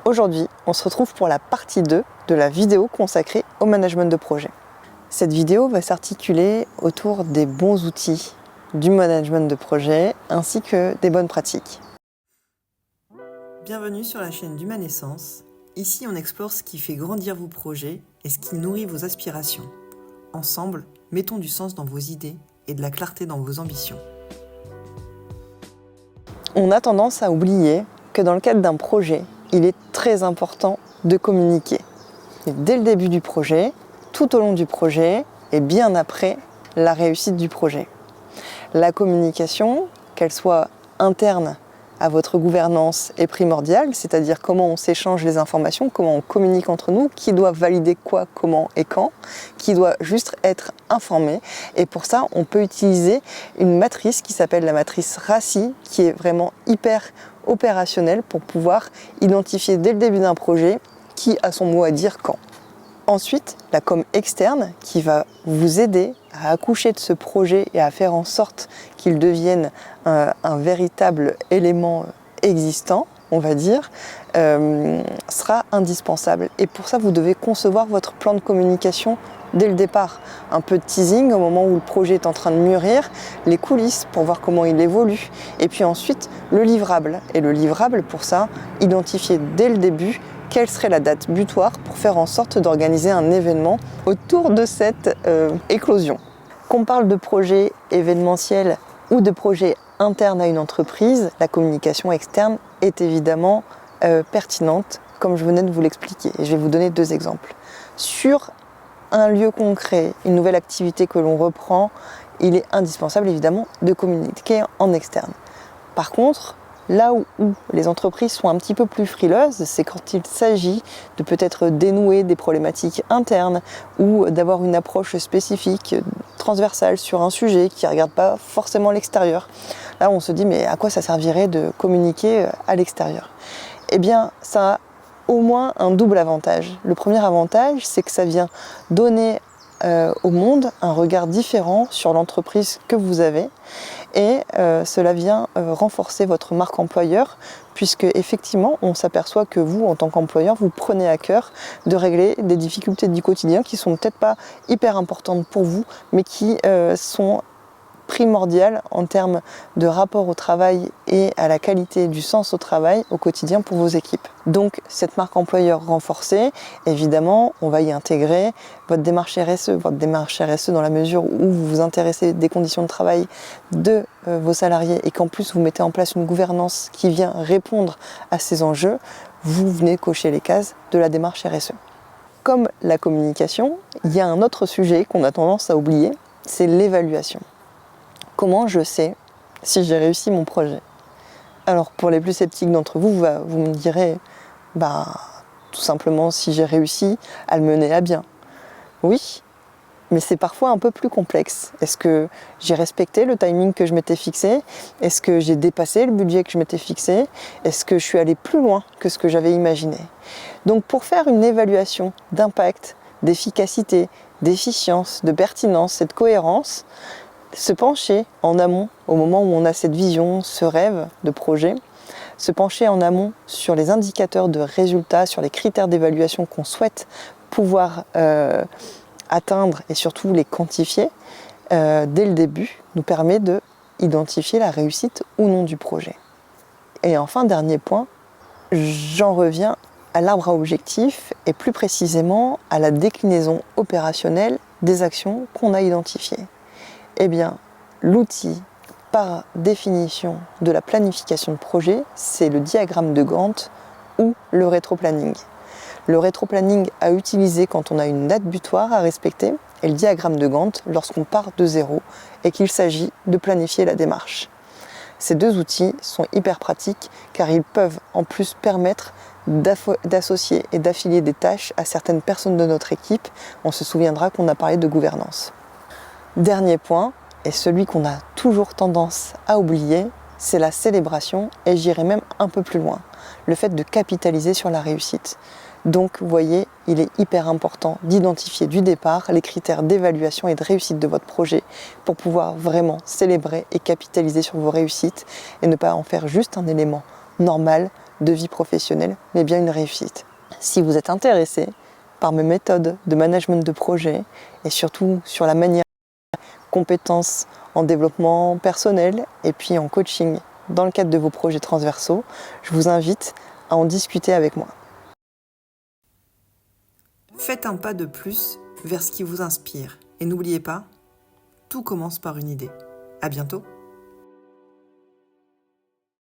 Aujourd'hui, on se retrouve pour la partie 2 de la vidéo consacrée au management de projet. Cette vidéo va s'articuler autour des bons outils du management de projet ainsi que des bonnes pratiques. Bienvenue sur la chaîne d'Humanescence. Ici, on explore ce qui fait grandir vos projets et ce qui nourrit vos aspirations. Ensemble, mettons du sens dans vos idées et de la clarté dans vos ambitions. On a tendance à oublier que dans le cadre d'un projet, il est très important de communiquer. Et dès le début du projet, tout au long du projet et bien après la réussite du projet. La communication, qu'elle soit interne à votre gouvernance, est primordiale, c'est-à-dire comment on s'échange les informations, comment on communique entre nous, qui doit valider quoi, comment et quand, qui doit juste être informé. Et pour ça, on peut utiliser une matrice qui s'appelle la matrice RACI, qui est vraiment hyper opérationnelle pour pouvoir identifier dès le début d'un projet qui a son mot à dire quand. Ensuite, la com externe qui va vous aider à accoucher de ce projet et à faire en sorte qu'il devienne un véritable élément existant, on va dire, sera indispensable. Et pour ça, vous devez concevoir votre plan de communication dès le départ. Un peu de teasing au moment où le projet est en train de mûrir, les coulisses pour voir comment il évolue, et puis ensuite le livrable. Et le livrable, pour ça, identifier dès le début quelle serait la date butoir pour faire en sorte d'organiser un événement autour de cette éclosion. Qu'on parle de projet événementiel ou de projet interne à une entreprise, la communication externe est évidemment pertinente, comme je venais de vous l'expliquer. Et je vais vous donner deux exemples. Sur un lieu concret, une nouvelle activité que l'on reprend, il est indispensable évidemment de communiquer en externe. Par contre, là où les entreprises sont un petit peu plus frileuses, c'est quand il s'agit de peut-être dénouer des problématiques internes ou d'avoir une approche spécifique, transversale sur un sujet qui ne regarde pas forcément l'extérieur. Là, on se dit, mais à quoi ça servirait de communiquer à l'extérieur ? Eh bien, ça a au moins un double avantage. Le premier avantage, c'est que ça vient donner au monde un regard différent sur l'entreprise que vous avez et cela vient renforcer votre marque employeur puisque effectivement on s'aperçoit que vous en tant qu'employeur vous prenez à cœur de régler des difficultés du quotidien qui sont peut-être pas hyper importantes pour vous mais qui sont primordial en termes de rapport au travail et à la qualité du sens au travail au quotidien pour vos équipes. Donc cette marque employeur renforcée, évidemment, on va y intégrer votre démarche RSE dans la mesure où vous vous intéressez des conditions de travail de vos salariés et qu'en plus vous mettez en place une gouvernance qui vient répondre à ces enjeux, vous venez cocher les cases de la démarche RSE. Comme la communication, il y a un autre sujet qu'on a tendance à oublier, c'est l'évaluation. Comment je sais si j'ai réussi mon projet ? Alors pour les plus sceptiques d'entre vous, vous me direz tout simplement si j'ai réussi à le mener à bien. Oui, mais c'est parfois un peu plus complexe. Est-ce que j'ai respecté le timing que je m'étais fixé ? Est-ce que j'ai dépassé le budget que je m'étais fixé ? Est-ce que je suis allé plus loin que ce que j'avais imaginé ? Donc pour faire une évaluation d'impact, d'efficacité, d'efficience, de pertinence et de cohérence, se pencher en amont, au moment où on a cette vision, ce rêve de projet, se pencher en amont sur les indicateurs de résultats, sur les critères d'évaluation qu'on souhaite pouvoir atteindre et surtout les quantifier dès le début, nous permet d'identifier la réussite ou non du projet. Et enfin, dernier point, j'en reviens à l'arbre à objectifs et plus précisément à la déclinaison opérationnelle des actions qu'on a identifiées. Eh bien, l'outil par définition de la planification de projet, c'est le diagramme de Gantt ou le rétroplanning. Le rétroplanning à utiliser quand on a une date butoir à respecter et le diagramme de Gantt lorsqu'on part de zéro et qu'il s'agit de planifier la démarche. Ces deux outils sont hyper pratiques car ils peuvent en plus permettre d'associer et d'affilier des tâches à certaines personnes de notre équipe. On se souviendra qu'on a parlé de gouvernance. Dernier point, et celui qu'on a toujours tendance à oublier, c'est la célébration, et j'irai même un peu plus loin, le fait de capitaliser sur la réussite. Donc, vous voyez, il est hyper important d'identifier du départ les critères d'évaluation et de réussite de votre projet pour pouvoir vraiment célébrer et capitaliser sur vos réussites et ne pas en faire juste un élément normal de vie professionnelle, mais bien une réussite. Si vous êtes intéressé par mes méthodes de management de projet et surtout sur la manière, compétences en développement personnel et puis en coaching dans le cadre de vos projets transversaux, je vous invite à en discuter avec moi. Faites un pas de plus vers ce qui vous inspire et n'oubliez pas, tout commence par une idée. À bientôt.